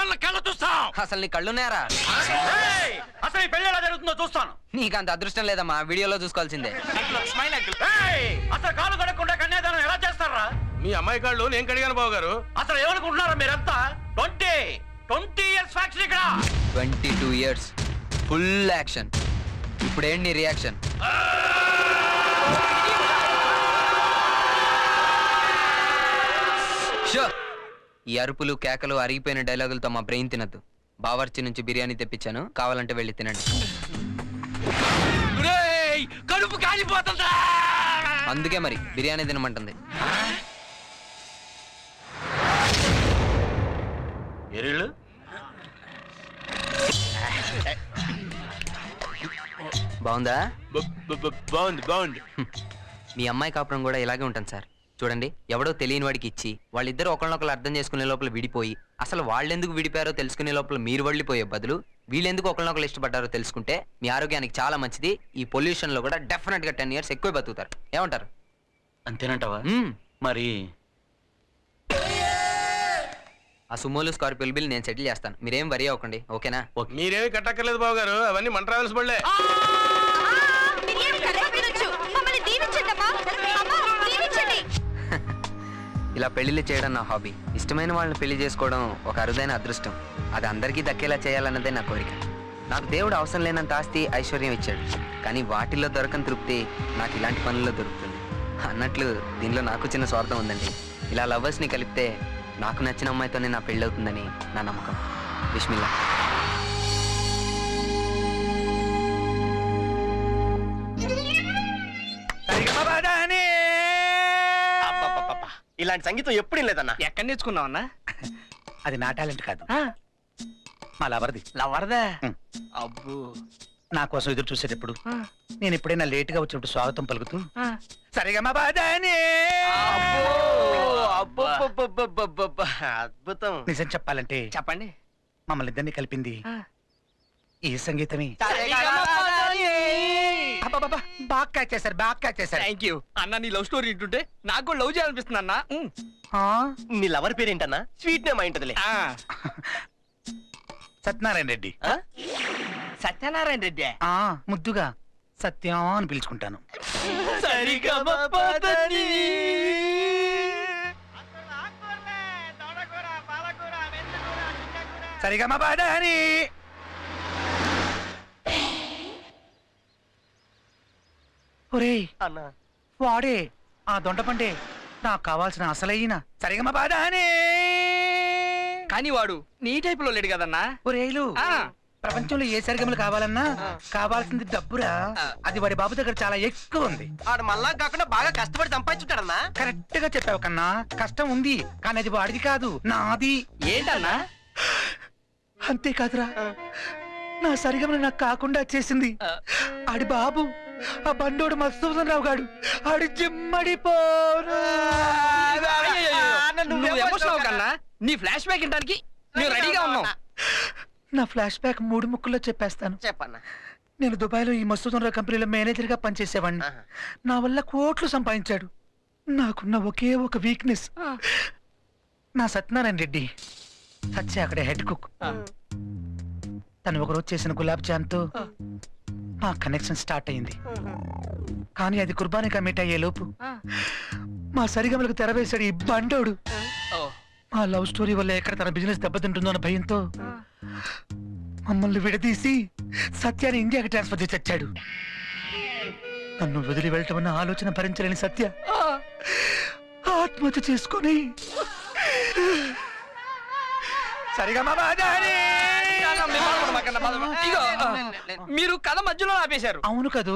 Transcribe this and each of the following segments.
వాళ్ళ కళ్ళ చూస్తాం. అసలు నీ కళ్ళున్నారా? అసలు ఈ పెళ్లి ఎలా జరుగుతుందో చూస్తాను. నీకు అంత అదృష్టం లేదమ్మా, వీడియోలో చూసుకోవాల్సిందే. అసలు కాలు కడగకుండా కన్యాదానం ఎలా చేస్తారా? మీ అమ్మాయి కాళ్ళు నేను కడిగాను బాబు గారు. అసలు ఏమనుకుంటున్నారా మీరంతా? 20 years ఫ్యాక్టరీ ఇక్కడ. 22 years ఫుల్ యాక్షన్. ఇప్పుడేంటి నీ రియాక్షన్? ఈ అరుపులు కేకలు అరిగిపోయిన డైలాగులతో మా బ్రెయిన్ తినద్దు. బావర్చి నుంచి బిర్యానీ తెప్పించాను, కావాలంటే వెళ్ళి తినండి. కడుపు కాలిపోతుందా? అందుకే మరి బిర్యానీ తినమంటుంది. ఎరిళ్ళు బాగుందా? బాగుంది బాగుంది. మీ అమ్మాయి కాపురం కూడా ఇలాగే ఉంటుంది సార్. చూడండి, ఎవడో తెలియని వాడికి ఇచ్చి వాళ్ళిద్దరు ఒకళ్ళనొకళ్ళు అర్థం చేసుకునే లోపల విడిపోయి, అసలు వాళ్ళెందుకు విడిపోయారో తెలుసుకునే లోపల మీరు వెళ్ళిపోయే బదులు వీళ్ళెందుకు ఒకళ్ళనొకళ్ళు ఇష్టపడ్డారో తెలుసుకుంటే మీ ఆరోగ్యానికి చాలా మంచిది. ఈ పొల్యూషన్ లో కూడా డెఫినెట్ గా 10 years ఎక్కువ బతుకుతారు. ఏమంటారు? అంతేనంటావా? మరి ఆ సుమోలు స్కార్పియో బిల్ నేను సెటిల్ చేస్తాను, మీరేం వరి అవ్వకండి. ఓకేనా? మీరేమి కట్టక్కర్లేదు బాబు గారు, అవన్నీ మన ట్రావెల్స్ బళ్ళే. ఇలా పెళ్లిళ్ళు చేయడం నా హాబీ. ఇష్టమైన వాళ్ళని పెళ్లి చేసుకోవడం ఒక అరుదైన అదృష్టం. అది అందరికీ దక్కేలా చేయాలన్నదే నా కోరిక. నాకు దేవుడు అవసరం లేనంత ఆస్తి ఐశ్వర్యం ఇచ్చాడు, కానీ వాటిల్లో దొరకని తృప్తి నాకు ఇలాంటి పనుల్లో దొరుకుతుంది. అన్నట్లు దీనిలో నాకు చిన్న స్వార్థం ఉందండి. ఇలా లవర్స్ని కలిపితే నాకు నచ్చిన అమ్మాయితోనే నా పెళ్ళి అవుతుందని నా నమ్మకం. బిస్మిల్లా. ఇలాంటి సంగీతం ఎప్పుడు లేదన్నా. ఎక్కడ నేర్చుకున్నావన్నా? అది నా టాలెంట్ కాదు, మా లవర్ది. లవర్దా? అబ్బో. నా కోసం ఎదురు చూసేటప్పుడు నేను ఎప్పుడైనా లేట్ గా వచ్చినప్పుడు స్వాగతం పలుకుతూ సరిగా మా బాధాని. అద్భుతం. నిజం చెప్పాలంటే చెప్పండి. మమ్మల్ని ఇద్దరిని కలిపింది ఈ సంగీతమే. బాగా క్యాచ్ చేశారు, బాగా క్యాచ్ చేశారు. థ్యాంక్ యూ అన్న. నీ లవ్ స్టోరీ వింటుంటే నాకు కూడా లవ్ చేయాలనిపిస్తుంది అన్న. నీ లవర్ పేరేంటన్నా? స్వీట్ నేమ్ అయింటదిలే. సత్యనారాయణ రెడ్డి. సత్యనారాయణ రెడ్డి? ముద్దుగా సత్యం అని పిలుచుకుంటాను. సరిగా మా బాధాని. ఒరేయ్ అన్నా, వాడే ఆ దొండపండే నాకు కావాల్సిన అసలైన సరిగమ బాధాని. కానీ వాడు నీ టైప్ లో లేడు కదన్నా. ఒరేయ్లు, ప్రపంచంలో ఏ సరిగమలు కావాలన్నా కావాల్సింది డబ్బురా. అది వాడి బాబు దగ్గర చాలా ఎక్కువ ఉంది. ఆడు మళ్ళా కాకుండా బాగా కష్టపడి సంపాదించుంటాడన్నా. కరెక్ట్ గా చెప్పావు కన్నా. కష్టం ఉంది, కానీ అది వాడిది కాదు, నాది. ఏంటన్నా? అంతేకాదురా, నా సరిగమలు నాకు కాకుండా చేసింది ఆడి బాబు, ఆ బండోడు మధుసూదన్ రావు గాడు. ఆడి జిమ్మడిపోరు. కన్నా నీ ఫ్లాష్ బ్యాక్ వినడానికి మేము రెడీగా ఉన్నాం. నా ఫ్లాష్ బ్యాక్ 3 ముక్కల్లో చెప్పేస్తాను. చెప్పన్నా. నేను దుబాయ్ లో ఈ మధుసూదన్ రావు కంపెనీలో మేనేజర్ గా పనిచేసేవాడిని. నా వల్ల కోట్లు సంపాదించాడు. నాకున్న ఒకే ఒక వీక్నెస్, నా సత్యనారాయణ రెడ్డి సత్య అక్కడే హెడ్ కుక్. తను ఒకరోజు చేసిన గులాబ్ జామ్ తో మా కనెక్షన్ స్టార్ట్ అయింది. కానీ అది కుర్బానీ కమిట్ అయ్యే లోపు మా సరిగమలకు తెరవేశాడు ఈ బండోడు. మా లవ్ స్టోరీ వల్ల ఎక్కడ తన బిజినెస్ దెబ్బతింటుందో అన్న భయంతో మమ్మల్ని విడదీసి సత్యాన్ని ఇండియాకి ట్రాన్స్ఫర్ చేసి వచ్చాడు. నన్ను వదిలి వెళ్ళటం అన్న ఆలోచన భరించలేని సత్య ఆత్మహత్య చేసుకొని సరిగా మీరు కథ మధ్యలో ఆపేశారు. అవును కదూ.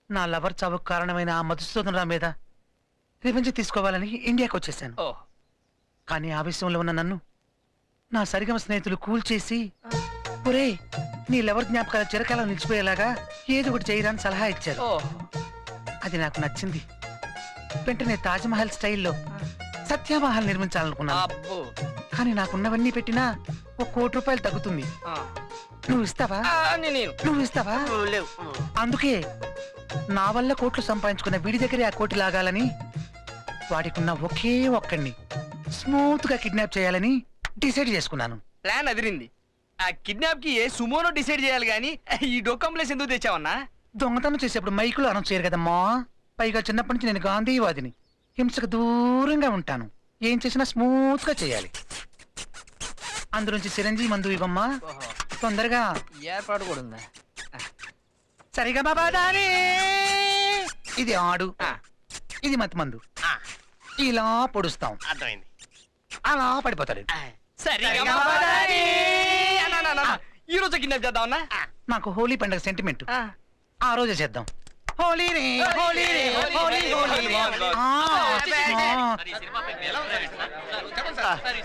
నా లవర్ చావుకు కారణమైన ఆ మధుసూదన్ రావు మీద రివెంజ్ తీసుకోవాలని ఇండియాకి వచ్చేసాను. కానీ ఆవేశంలో ఉన్న నన్ను నా సరిగమ స్నేహితులు కూల్ చేసి, ఒరే నీ లవర్ జ్ఞాపకాలు చిరకాలం నిలిచిపోయేలాగా ఏదో ఒకటి చేయరాని సలహా ఇచ్చారు. అది నాకు నచ్చింది. వెంటనే తాజ్మహల్ స్టైల్లో సత్యమహల్ నిర్మించాలనుకున్నాను. కానీ నాకున్నవన్నీ పెట్టినా ₹1 కోటి తగ్గుతుంది. నువ్వు ఇస్తావా? నువ్వు ఇస్తావా? అందుకే నా వల్ల కోట్లు సంపాదించుకున్న వీడి దగ్గరే ఆ కోటి లాగాలని, వాడికున్న ఒకే ఒక్కడిని స్మూత్ గా కిడ్నాప్ చేయాలని డిసైడ్ చేసుకున్నాను. ప్లాన్ అదిరింది. ఆ కిడ్నాప్ కి ఏ సుమోనో డిసైడ్ చేయాలి గానీ ఈ డొక్కం ప్లేస్ ఎందుకు తెచ్చావన్నా? దొంగతనం చేసేప్పుడు మైకులు అనౌన్స్ చేయరు కదమ్మా. పైగా చిన్నప్పటి నుంచి నేను గాంధీవాదిని. హింసకు దూరంగా ఉంటాను. ఏం చేసినా స్మూత్ గా చేయాలి. అందులోంచి చిరంజీవి మందు ఇవ్వమ్మా తొందరగా. ఏర్పాటు కూడా ఉందా? సరిగా బాబాదాని. ఇది ఆడు, ఆ, ఇది మత్తు మందు. ఇలా పొడుస్తాం, అర్థమైంది. అలా పడిపోతాడు. సరిగా బాబాదాని. అన్నా, అన్నా, అన్నా, ఈ రోజు కిడ్నాప్ చేద్దామన్నా? నాకు హోలీ పండుగ సెంటిమెంట్. ఆ రోజే చేద్దాం. హోలీ రే హోలీ రే హోలీ హోలీ రే.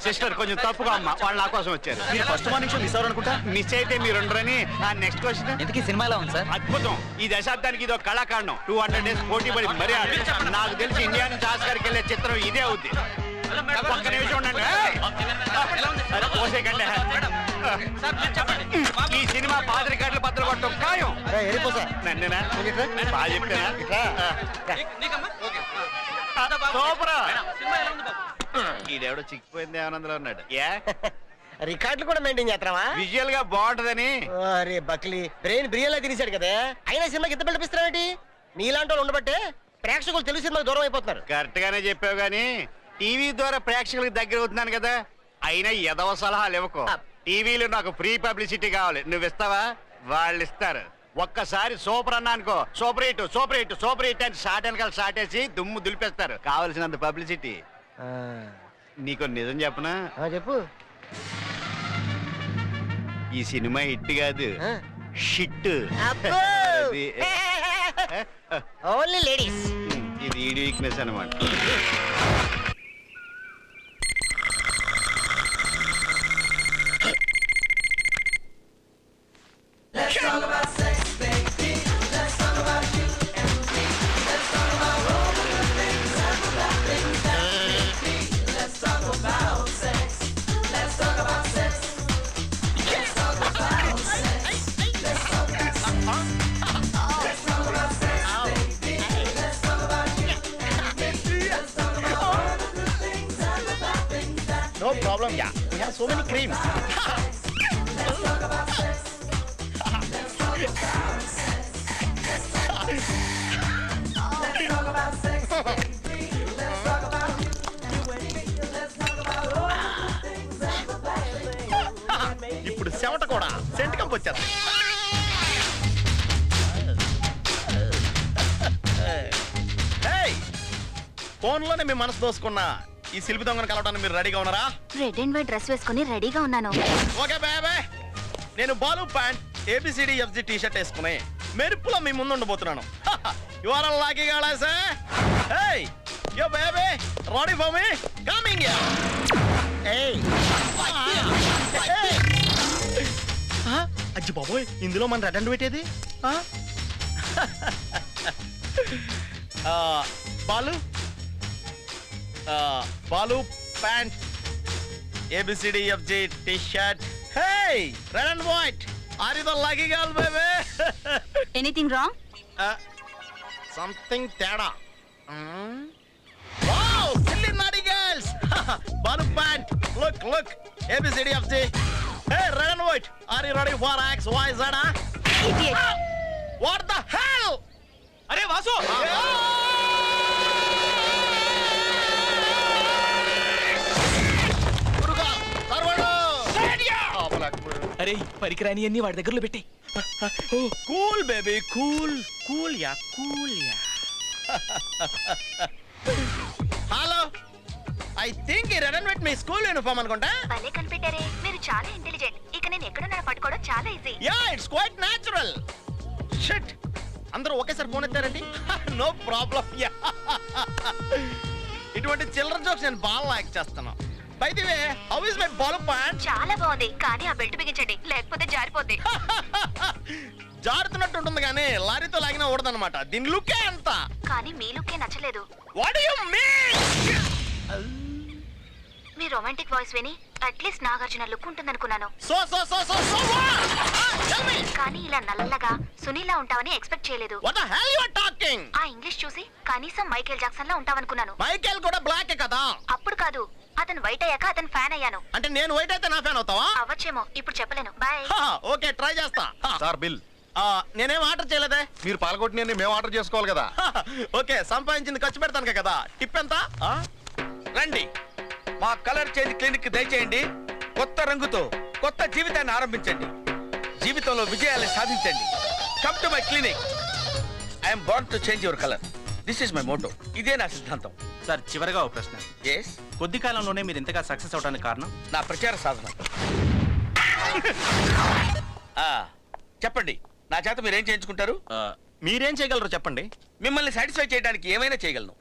సిస్టర్ కొంచెం తప్పుగా అమ్మా, వాళ్ళు నా కోసం వచ్చారు. మీరు ఫస్ట్ మార్నింగ్ షో మిస్ అవ్వరనుకుంటా. మిస్ అయితే మీరు ఉండరని. Next question. ఇంతకీ సినిమాలో ఉంది సార్? అద్భుతం. ఈ దశాబ్దానికి ఇది ఒక కళాకాండం. 200 days పోటీ పడి మరీ ఆడు. నాకు తెలిసి ఇండియా నుంచి ఆస్కార్కి వెళ్ళే చిత్రం ఇదే అవుద్ది. ఒక్క నిమిషం ఉండండి. అరే, పోసేయకండి. ఈ సినిమా పాత్రికేయులు బద్దలు కొట్టడం ఖాయం. నన్నేనా? బాగా చెప్తానా? సూపరా. ఈడెవడో చిక్కిపోయింది ఆనందంలో ఉన్నాడు. రికార్డులు కూడా మెయింటైన్ చేస్తావా? విజువల్ గా బాగుంటదని. అరే బక్లీ, బ్రెయిన్ బిర్యానీ తినేశాడు కదా. అయినా సినిమాకి ఎంత పిలిపిస్తున్నావేంటి? నీలాంటి వాళ్ళు ఉండబట్టే ప్రేక్షకులు తెలుగు సినిమాకి దూరం అయిపోతున్నారు. కరెక్ట్ గానే చెప్పావు గానీ టీవీ ద్వారా ప్రేక్షకులకు దగ్గర అవుతున్నాను కదా. అయినా ఎదవ సలహాలు ఇవ్వకు. టీవీలో నాకు ఫ్రీ పబ్లిసిటీ కావాలి. నువ్వు ఇస్తావా? వాళ్ళు ఇస్తారు. ఒక్కసారి సూపర్ అన్నా అనుకో, super hit super hit super hit అని షార్ట్ వెనకాల షార్ట్ వేసి దుమ్ము దులిపేస్తారు. కావలసినంత పబ్లిసిటీ. నీకు నిజం చెప్పనా? చెప్పు. ఈ సినిమా హిట్ కాదు, షిట్. Only ladies. ఇది ఈడి వీక్నెస్ అన్నమాట. No problem, yeah. We have so many creams. ఇప్పుడు చెమట కూడా సెంట్ కంపు వచ్చేది. ఫోన్లోనే మీ మనసు దోసుకున్నా ఈ శిల్పి దొంగను కలవడానికి మీరు రెడీగా ఉన్నారా? రెడ్ అండ్ వైట్ డ్రెస్ వేసుకుని రెడీగా ఉన్నాను. Okay bye. నేను Balu pant ABCD FG T shirt వేసుకుని మెరుపులో మీ ముందు ఉండబోతున్నాను. You are lucky guys. Hey yo baby, ready for me? Coming here. అజ్జి బాబోయ్, ఇందులో మన రెడ్ అండ్ వైట్ ఏది? Balu Balu pant ABCD FG T shirt. Hey red and white, are you the lucky girl baby? Anything wrong? Something తేడా. Wow, silly naughty girls. Balu pant, look ABCD FG. Hey red and white, are you ready for XYZ? What the hell? అరే వాసు, అరే పరికరాని అన్ని వాడి దగ్గరలో పెట్టి. Cool baby, cool yeah. Hello, I think ఈ red and white మీ స్కూల్ యూనిఫామ్ అనుకుంటా. భలే కనిపెట్టారే, మీరు చాలా ఇంటెలిజెంట్. ఇక నేను ఎక్కడున్నా పట్టుకోవడం చాలా easy. Yeah, it's quite natural. Shit, అందరూ ఒకేసారి ఫోన్ ఎత్తారండి. No problem. ఇటువంటి చిల్డ్రన్ జోక్స్ నేను బాగా లైక్ చేస్తాను. By the way, how is my Balu pant? చాలా బాగుంది, కానీ ఆ బెల్ట్ బిగించండి, లేకపోతే జారిపోద్ది. జారుతున్నట్టు ఉంటుంది కానీ లారీతో లాగినా ఊడదన్నమాట. దీని లుకే అంత. కానీ మీ లుక్కే నచ్చలేదు. What do you mean? మీ రొమాంటిక్ వాయిస్ విని అట్లీస్ట్ నాగార్జున లుక్ ఉంటుందనుకున్నాను. So tell me. కానీ ఇలా నల్లగా సునీలా ఉంటావని ఎక్స్పెక్ట్ చేయలేదు. What the hell you are talking? ఆ ఇంగ్లీష్ చూసి కనీసం మైకేల్ జాక్సన్ లా ఉంటావనుకున్నాను. మైకేల్ కూడా బ్లాక్ కదా. అప్పుడు కాదు, అతను వైట్ అయ్యాక అతను ఫ్యాన్ అయ్యాను. అంటే నేను వైట్ అయితే నా ఫ్యాన్ అవుతావా? అవ్వచ్చేమో, ఇప్పుడు చెప్పలేను. బాయ్. ఓకే ట్రై చేస్తా. సార్ బిల్ నేనేం ఆర్డర్ చేయలేదే. మీరు పాల్గొట్టిన మేము ఆర్డర్ చేసుకోవాలి కదా. ఓకే సంపాదించింది ఖర్చు పెడతాను కదా. టిప్ ఎంత? రండి, మా కలర్ చేంజ్ క్లినిక్ కి దయచేయండి. కొత్త రంగుతో కొత్త జీవితాన్ని ఆరంభించండి. జీవితంలో విజయాన్ని సాధించండి. Come to my clinic. I'm born to change your colour. This is my motto. ఇదే నా సిద్ధాంతం. సార్ చివరిగా ఒక ప్రశ్న. ఎస్, కొద్ది కాలంలోనే మీరు ఇంతగా సక్సెస్ అవడానికి కారణం? నా ప్రచార సాధన. చెప్పండి, నా చేత మీరేం చేయించుకుంటారు? మీరేం చేయగలరు చెప్పండి. మిమ్మల్ని సాటిస్ఫై చేయడానికి ఏమైనా చేయగలను.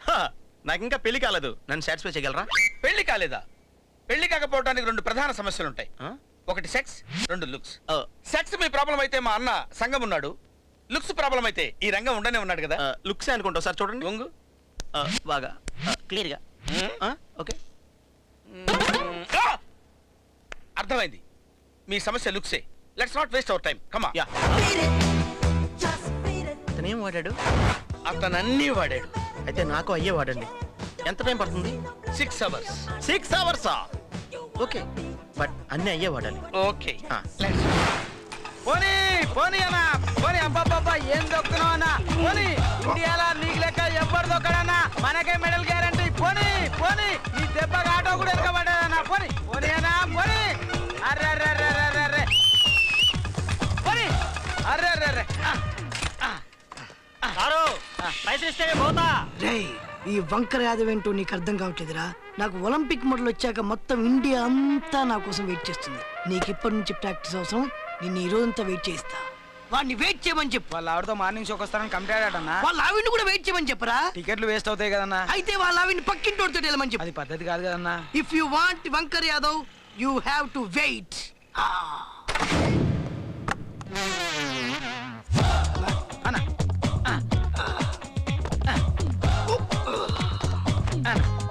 నాకు ఇంకా పెళ్లి కాలేదు, నన్ను సాటిస్ఫై చేయగలరా? పెళ్లి కాలేదా? పెళ్లి కాకపోవడానికి రెండు ప్రధాన సమస్యలు ఉంటాయి. ఒకటి సెక్స్, రెండు లుక్స్. సెక్స్ మీ ప్రాబ్లం అయితే మా అన్న సంఘం ఉన్నాడు. లుక్స్ ప్రాబ్లం అయితే ఈ రంగం ఉండనే ఉన్నాడు కదా. లుక్స్ అనుకుంటా సార్, చూడండి. వంగు. బాగా క్లియర్ గా. ఓకే, అర్థమైంది, మీ సమస్య లుక్సే. Let's not waste our time. కమా. యా. అతనేం వాడాడు? అతను అన్నీ వాడాడు. అయితే నాకు అయ్యే వాడండి. ఎంత టైం పడుతుంది? 6 hours. 6 hours. ఓకే, బట్ అన్ని అయ్యే వాడాలి. ఓకే. పోనీ పోనీ అన్నా, పోనీ అబ్బాబ్బా ఏం దొక్కుతున్నావు అన్నా? పోనీ ఇండియాలో నీకు లెక్క ఎవ్వరు దొక్కడన్నా, మనకే మెడల్ గ్యారంటీ. పోనీ పోనీ నీ దెబ్బగా ఆటో కూడా ఎరకబడ్డాదన్నా. పోనీ పోనీ అన్నా, పోనీ. అర్రే పోనీ, అర్రే. రేయ్, ఈ వంకర యాదవ్ ఏంటో నీకు అర్థం కావట్లేదురా. నాకు ఒలింపిక్ మెడల్ వచ్చాక మొత్తం ఇండియా అంతా నా కోసం వెయిట్ చేస్తుంది. నీకు ఇప్పటి నుంచి ప్రాక్టీస్ అవసరం. నిన్ను ఈ రోజంతా వెయిట్ చేస్తా. వాడిని వెయిట్ చేయమని చెప్పు. వాళ్ళ ఆవిడతో మార్నింగ్ షోకి వస్తానని కమిటీ ఆడాడన్నా. వాళ్ళ ఆవిడ్ని కూడా వెయిట్ చేయమని చెప్పరా. టికెట్లు వేస్ట్ అవుతాయి కదన్నా. అయితే వాళ్ళ ఆవిడ్ని పక్కింటోడితో వెళ్ళమని చెప్పు. అది పద్ధతి కాదు కదన్నా. If you want Vankar Yadav you have to wait. అన్నా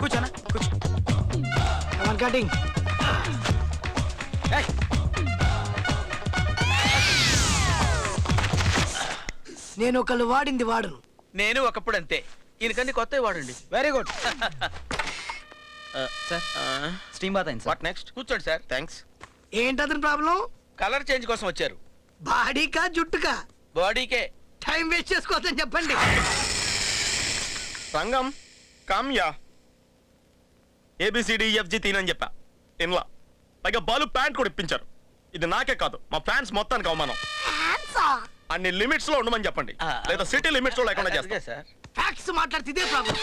కూర్చోనా, కూర్చో. కటింగ్. నేను ఒకళ్ళు వాడింది వాడను. నేను ఒకప్పుడు అంతే. ఈయనకన్నీ కొత్త వాడండి. Very good. Sir steam bath అయింది. What next? కూర్చోండి సార్. థ్యాంక్స్. ఏంటతని ప్రాబ్లం? కలర్ చేంజ్ కోసం వచ్చారు. బాడీకా జుట్టుకా? బాడీకే. టైం వేస్ట్ చేసుకోవద్దని చెప్పండి. రంగం కామ్యా ABCDEFG తీనని చెప్పా. ఇన్లా పైగా బాలు ప్యాంట్ కూడా ఇప్పించారు. ఇది నాకే కాదు, మా ఫ్యాన్స్ మొత్తానికి అవమానం. అన్ని లిమిట్స్ లో ఉండమని చెప్పండి, లేదా సిటీ లిమిట్స్ లో లేకుండా చేస్తా. సార్ ఫ్యాక్ట్స్ మాట్లాడితే ఇదే ప్రాబ్లం.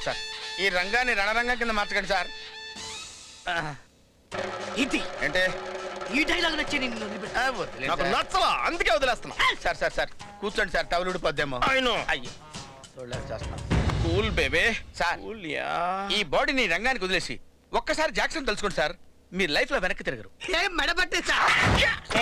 సార్ ఈ రంగాన్ని రణరంగం కింద మార్చకండి సార్. ఇది అంటే ఈ డైలాగ్ నచ్చే నిన్ను వదిలిపెట్టు. నాకు నచ్చలా, అందుకే వదిలేస్తున్నా. సార్ కూర్చోండి సార్. టవల్ ఊడిపోద్దేమో. అయినో అయ్యి కూల్ బేబే. సార్ ఈ బాడీని రంగానికి వదిలేసి ఒక్కసారి జాక్సన్ తెలుసుకోండి సార్. మీ లైఫ్ లో వెనక్కి తిరగరు. ఏం మెడబట్టే సార్.